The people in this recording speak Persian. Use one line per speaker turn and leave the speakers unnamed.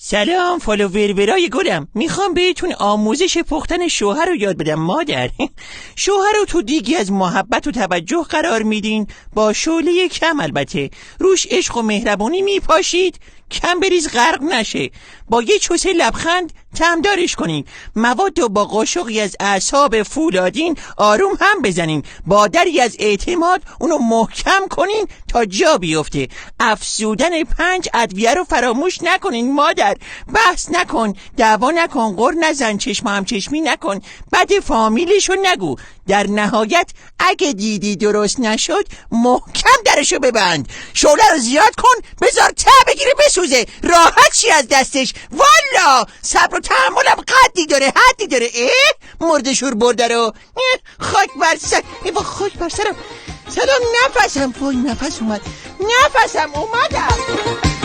سلام فالوورای گلم، میخوام بهتون آموزش پختن شوهر رو یاد بدم مادر. شوهر رو تو دیگی از محبت و توجه قرار میدین، با شعله کم البته، روش عشق و مهربونی میپاشید، کم بریز غرق نشه، با یه چوسه لبخند تمدارش کنین، مواد رو با قاشقی از اعصاب فولادین آروم هم بزنین، با دری از اعتماد اونو محکم کنین تا جا بیفته. افزودن 5 ادویه رو فراموش نکنین مادر. بحث نکن، دعوا نکن، غر نزن، چشم هم چشمی نکن، بد فامیلشو نگو. در نهایت اگه دیدی درست نشد محکم درشو ببند، شعله رو زیاد کن، بذار ته بگیره بسوزه، راحت چی از دستش. والا صبر و تحملم قدی داره، حدی داره. مردشور برده رو خاک بر سر، خاک بر سرم، صدا نفسم، وای نفس اومد، نفسم اومدم.